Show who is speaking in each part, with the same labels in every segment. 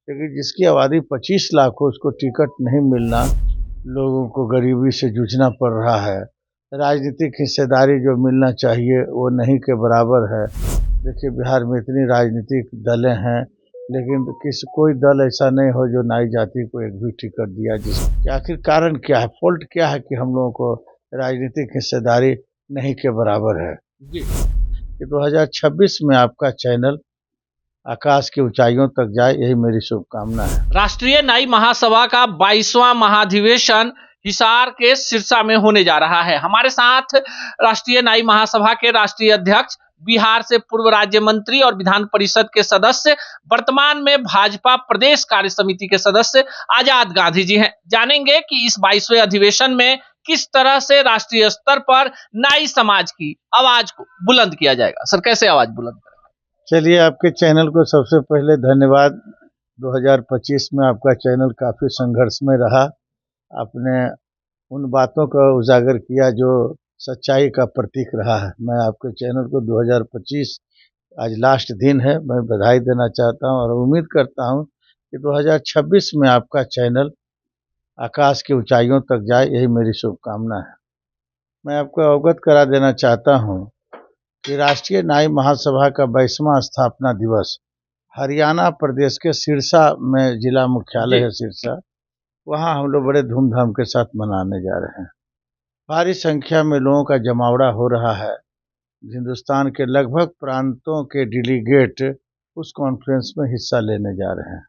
Speaker 1: लेकिन जिसकी आबादी 25 लाख हो उसको टिकट नहीं मिलना, लोगों को गरीबी से जूझना पड़ रहा है। राजनीतिक हिस्सेदारी जो मिलना चाहिए वो नहीं के बराबर है। देखिए बिहार में इतनी राजनीतिक दलें हैं, लेकिन कोई दल ऐसा नहीं हो जो नाई जाति को एक भी टिकट दिया। जिस आखिर कारण क्या है, फॉल्ट क्या है कि हम लोगों को राजनीतिक हिस्सेदारी नहीं के बराबर है।
Speaker 2: जी।
Speaker 1: कि 2026 में आपका चैनल आकाश की ऊंचाइयों तक जाए, यही मेरी शुभकामना है।
Speaker 2: राष्ट्रीय नाई महासभा का 22वां महाधिवेशन हिसार के सिरसा में होने जा रहा है। हमारे साथ राष्ट्रीय नाई महासभा के राष्ट्रीय अध्यक्ष, बिहार से पूर्व राज्य मंत्री और विधान परिषद के सदस्य, वर्तमान में भाजपा प्रदेश कार्य समिति के सदस्य आजाद गांधी जी हैं। जानेंगे कि इस 22वें अधिवेशन में किस तरह से राष्ट्रीय स्तर पर नाई समाज की आवाज को बुलंद किया जाएगा। सर, कैसे आवाज बुलंद करेंगे?
Speaker 1: चलिए, आपके चैनल को सबसे पहले धन्यवाद। 2025 में आपका चैनल काफ़ी संघर्ष में रहा। आपने उन बातों का उजागर किया जो सच्चाई का प्रतीक रहा है। मैं आपके चैनल को 2025 आज लास्ट दिन है, मैं बधाई देना चाहता हूं और उम्मीद करता हूं कि 2026 में आपका चैनल आकाश की ऊंचाइयों तक जाए, यही मेरी शुभकामना है। मैं आपको अवगत करा देना चाहता हूं कि राष्ट्रीय नाई महासभा का 22वां स्थापना दिवस हरियाणा प्रदेश के सिरसा में, जिला मुख्यालय है सिरसा, वहाँ हम लोग बड़े धूमधाम के साथ मनाने जा रहे हैं। भारी संख्या में लोगों का जमावड़ा हो रहा है। हिंदुस्तान के लगभग प्रांतों के डेलीगेट उस कॉन्फ्रेंस में हिस्सा लेने जा रहे हैं।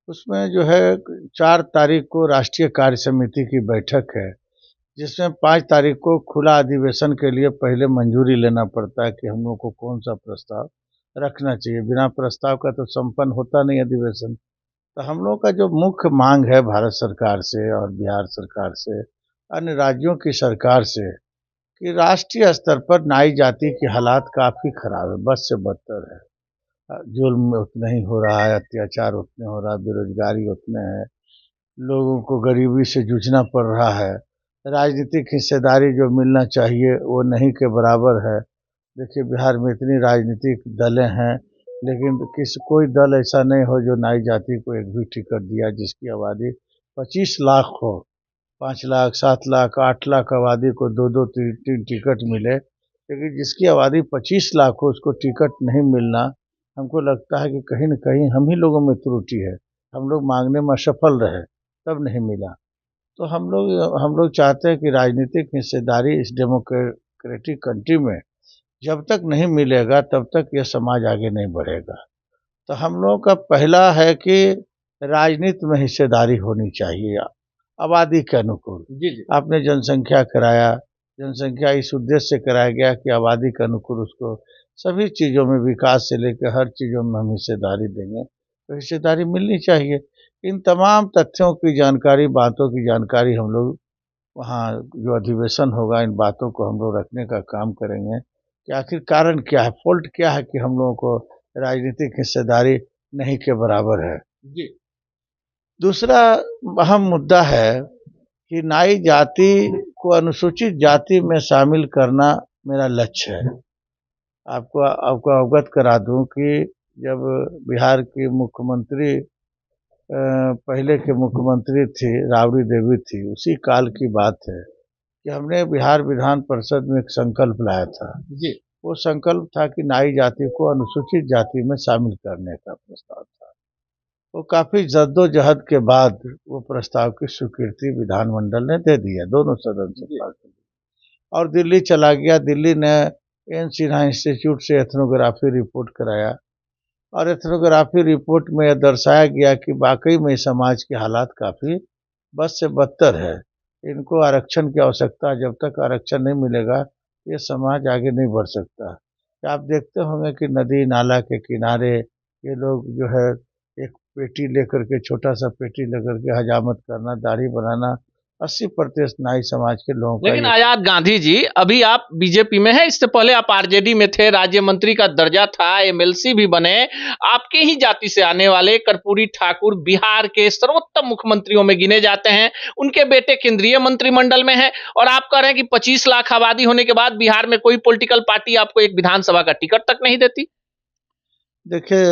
Speaker 1: उसमें जो है 4 तारीख को राष्ट्रीय कार्य समिति की बैठक है, जिसमें 5 तारीख को खुला अधिवेशन के लिए पहले मंजूरी लेना पड़ता है कि हम लोग को कौन सा प्रस्ताव रखना चाहिए। बिना प्रस्ताव का तो संपन्न होता नहीं अधिवेशन। तो हम लोग का जो मुख्य मांग है भारत सरकार से और बिहार सरकार से, अन्य राज्यों की सरकार से, कि राष्ट्रीय स्तर पर नाई जाति की हालात काफ़ी खराब है, बद से बदतर है। जुल्म उतना ही हो रहा है, अत्याचार उतने हो रहा है, बेरोजगारी उतने है, लोगों को गरीबी से जूझना पड़ रहा है। राजनीतिक हिस्सेदारी जो मिलना चाहिए वो नहीं के बराबर है। देखिए बिहार में इतनी राजनीतिक दलें हैं, लेकिन कोई दल ऐसा नहीं हो जो नाई जाति को एक भी टिकट दिया। जिसकी आबादी 25 लाख हो, 5 लाख, 7 लाख, 8 लाख आबादी को 2-2, 3-3 टिकट मिले, लेकिन जिसकी आबादी 25 लाख हो उसको टिकट नहीं मिलना, हमको लगता है कि कहीं न कहीं हम ही लोगों में त्रुटि है। हम लोग मांगने में असफल रहे, तब नहीं मिला। तो हम लोग चाहते हैं कि राजनीतिक हिस्सेदारी इस डेमोक्रेटिक कंट्री में जब तक नहीं मिलेगा तब तक यह समाज आगे नहीं बढ़ेगा। तो हम लोगों का पहला है कि राजनीति में हिस्सेदारी होनी चाहिए आबादी के अनुकूल।
Speaker 2: जी जी।
Speaker 1: आपने जनसंख्या कराया, जनसंख्या इस उद्देश्य से कराया गया कि आबादी के अनुकूल उसको सभी चीज़ों में, विकास से लेकर हर चीज़ों में हम हिस्सेदारी देंगे, तो हिस्सेदारी मिलनी चाहिए। इन तमाम तथ्यों की जानकारी, बातों की जानकारी हम लोग वहाँ जो अधिवेशन होगा, इन बातों को हम लोग रखने का काम करेंगे कि आखिर कारण क्या है, फॉल्ट क्या है कि हम लोगों को राजनीतिक हिस्सेदारी नहीं के बराबर है।
Speaker 2: जी।
Speaker 1: दूसरा अहम मुद्दा है कि नाई जाति को अनुसूचित जाति में शामिल करना मेरा लक्ष्य है। आपको अवगत करा दूं कि जब बिहार की मुख्यमंत्री पहले के मुख्यमंत्री थी, राबड़ी देवी थी, उसी काल की बात है कि हमने बिहार विधान परिषद में एक संकल्प लाया था।
Speaker 2: जी।
Speaker 1: वो संकल्प था कि नाई जाति को अनुसूचित जाति में शामिल करने का प्रस्ताव था। वो काफ़ी जद्दोजहद के बाद वो प्रस्ताव की स्वीकृति विधानमंडल ने दे दी है, दोनों सदन से पास कर दी। और दिल्ली चला गया। दिल्ली ने एन सिन्हा इंस्टीट्यूट से एथनोग्राफी रिपोर्ट कराया और एथनोग्राफी रिपोर्ट में यह दर्शाया गया कि वाकई में समाज के हालात काफ़ी बद से बदतर है। इनको आरक्षण की आवश्यकता, जब तक आरक्षण नहीं मिलेगा ये समाज आगे नहीं बढ़ सकता। आप देखते होंगे कि नदी नाला के किनारे ये लोग जो है एक पेटी लेकर के, छोटा सा पेटी लेकर के हजामत करना, दाढ़ी बनाना 80% नाई समाज के लोगों का
Speaker 2: लेकिन
Speaker 1: ये।
Speaker 2: आजाद गांधी जी, अभी आप बीजेपी में हैं, इससे पहले आप आरजेडी में थे, राज्य मंत्री का दर्जा था, एमएलसी भी बने। आपके ही जाति से आने वाले कर्पूरी ठाकुर बिहार के सर्वोत्तम मुख्यमंत्रियों में गिने जाते हैं। उनके बेटे केंद्रीय मंत्रिमंडल में हैं और आप कह रहे हैं कि 25 लाख आबादी होने के बाद बिहार में कोई पॉलिटिकल पार्टी आपको एक विधानसभा का टिकट तक नहीं देती।
Speaker 1: देखिए,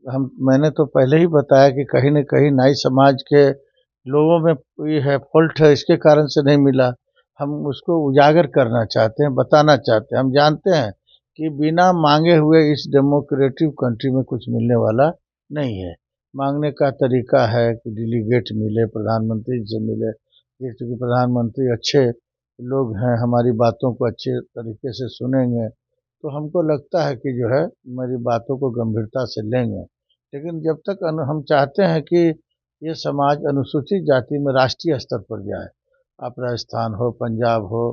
Speaker 1: मैंने तो पहले ही बताया कि कहीं न कहीं नाई समाज के लोगों में ये है फॉल्ट है, इसके कारण से नहीं मिला। हम उसको उजागर करना चाहते हैं, बताना चाहते हैं। हम जानते हैं कि बिना मांगे हुए इस डेमोक्रेटिक कंट्री में कुछ मिलने वाला नहीं है। मांगने का तरीका है कि डेलीगेट मिले, प्रधानमंत्री से मिले। ये चूँकि प्रधानमंत्री अच्छे लोग हैं, हमारी बातों को अच्छे तरीके से सुनेंगे, तो हमको लगता है कि जो है मेरी बातों को गंभीरता से लेंगे। लेकिन जब तक हम चाहते हैं कि ये समाज अनुसूचित जाति में राष्ट्रीय स्तर पर जाए, आप राजस्थान हो, पंजाब हो,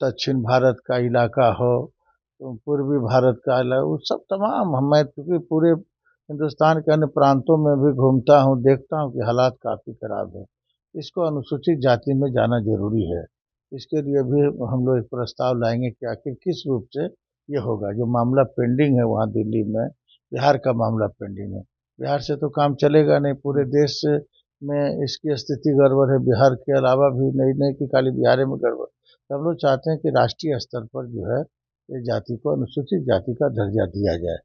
Speaker 1: दक्षिण भारत का इलाका हो, तो पूर्वी भारत का इलाका, वो सब तमाम मैं क्योंकि पूरे हिंदुस्तान के अन्य प्रांतों में भी घूमता हूँ, देखता हूँ कि हालात काफ़ी ख़राब है। इसको अनुसूचित जाति में जाना ज़रूरी है। इसके लिए भी हम लोग एक प्रस्ताव लाएंगे कि आखिर किस रूप से ये होगा। जो मामला पेंडिंग है वहाँ दिल्ली में, बिहार का मामला पेंडिंग है। बिहार से तो काम चलेगा नहीं, पूरे देश में इसकी स्थिति गड़बड़ है। बिहार के अलावा भी नहीं कि खाली बिहार में गड़बड़। तो हम लोग चाहते हैं कि राष्ट्रीय स्तर पर जो है इस जाति को अनुसूचित जाति का दर्जा दिया जाए।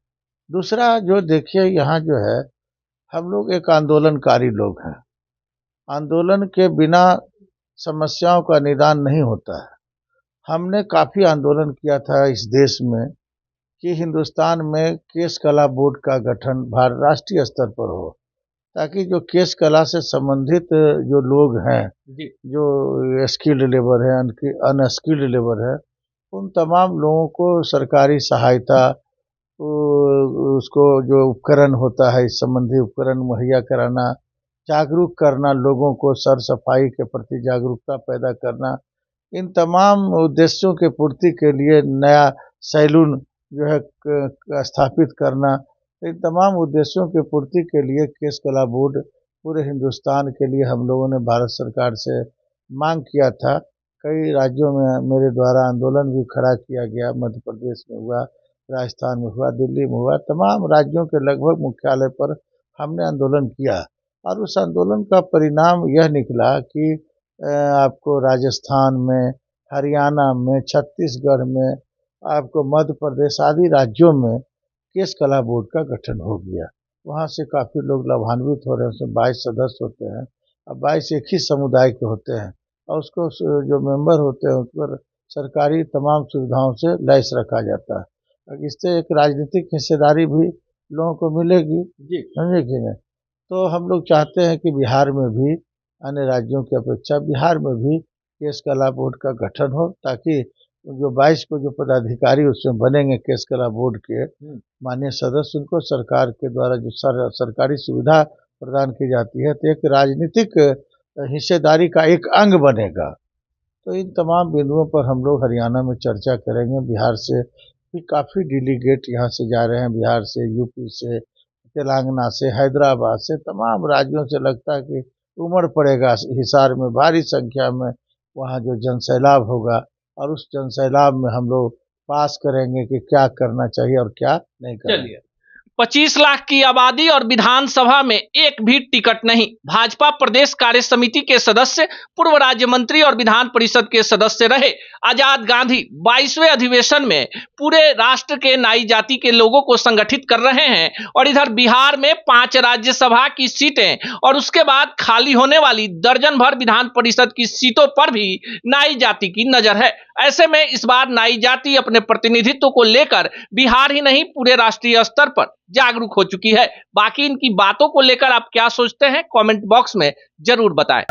Speaker 1: दूसरा जो देखिए यहाँ जो है, हम लोग एक आंदोलनकारी लोग हैं। आंदोलन के बिना समस्याओं का निदान नहीं होता है। हमने काफ़ी आंदोलन किया था इस देश में कि हिंदुस्तान में केस कला बोर्ड का गठन राष्ट्रीय स्तर पर हो, ताकि जो केस कला से संबंधित जो लोग हैं, जो स्किल्ड लेबर है, अनस्किल्ड लेबर है, उन तमाम लोगों को सरकारी सहायता, उसको जो उपकरण होता है, इस संबंधी उपकरण मुहैया कराना, जागरूक करना, लोगों को सर सफाई के प्रति जागरूकता पैदा करना, इन तमाम उद्देश्यों के पूर्ति के लिए नया सैलून जो है स्थापित करना, इन तमाम उद्देश्यों के पूर्ति के लिए केस कला बोर्ड पूरे हिंदुस्तान के लिए हम लोगों ने भारत सरकार से मांग किया था। कई राज्यों में मेरे द्वारा आंदोलन भी खड़ा किया गया, मध्य प्रदेश में हुआ, राजस्थान में हुआ, दिल्ली में हुआ, तमाम राज्यों के लगभग मुख्यालय पर हमने आंदोलन किया। और उस आंदोलन का परिणाम यह निकला कि आपको राजस्थान में, हरियाणा में, छत्तीसगढ़ में, आपको मध्य प्रदेश आदि राज्यों में केस कला बोर्ड का गठन हो गया। वहाँ से काफ़ी लोग लाभान्वित हो रहे हैं। उसमें 22 सदस्य होते हैं। अब 22 एक ही समुदाय के होते हैं और उसको जो मेंबर होते हैं उस पर सरकारी तमाम सुविधाओं से लैस रखा जाता है। इससे एक राजनीतिक हिस्सेदारी भी लोगों को मिलेगी, समझे कि नहीं। तो हम लोग चाहते हैं कि बिहार में भी अन्य राज्यों की अपेक्षा बिहार में भी केस कला बोर्ड का गठन हो, ताकि जो 22 को जो पदाधिकारी उसमें बनेंगे केस कला बोर्ड के माननीय सदस्य, उनको सरकार के द्वारा जो सरकारी सुविधा प्रदान की जाती है, तो एक राजनीतिक हिस्सेदारी का एक अंग बनेगा। तो इन तमाम बिंदुओं पर हम लोग हरियाणा में चर्चा करेंगे। बिहार से भी काफ़ी डेलीगेट यहाँ से जा रहे हैं, बिहार से, यूपी से, तेलंगाना से, हैदराबाद से, तमाम राज्यों से लगता है कि उमड़ पड़ेगा हिसार में भारी संख्या में। वहाँ जो जनसैलाब होगा और उस जनसैलाब में हम लोग पास करेंगे कि क्या करना चाहिए और क्या नहीं करना।
Speaker 2: चलिए, 25 लाख की आबादी और विधानसभा में एक भी टिकट नहीं। भाजपा प्रदेश कार्य समिति के सदस्य, पूर्व राज्य मंत्री और विधान परिषद के सदस्य रहे आजाद गांधी 22वें अधिवेशन में पूरे राष्ट्र के नाई जाति के लोगों को संगठित कर रहे हैं। और इधर बिहार में 5 राज्यसभा की सीटें और उसके बाद खाली होने वाली दर्जन भर विधान परिषद की सीटों पर भी नाई जाति की नजर है। ऐसे में इस बार नाई जाति अपने प्रतिनिधित्व को लेकर बिहार ही नहीं पूरे राष्ट्रीय स्तर पर जागरूक हो चुकी है। बाकी इनकी बातों को लेकर आप क्या सोचते हैं, कमेंट बॉक्स में जरूर बताएं।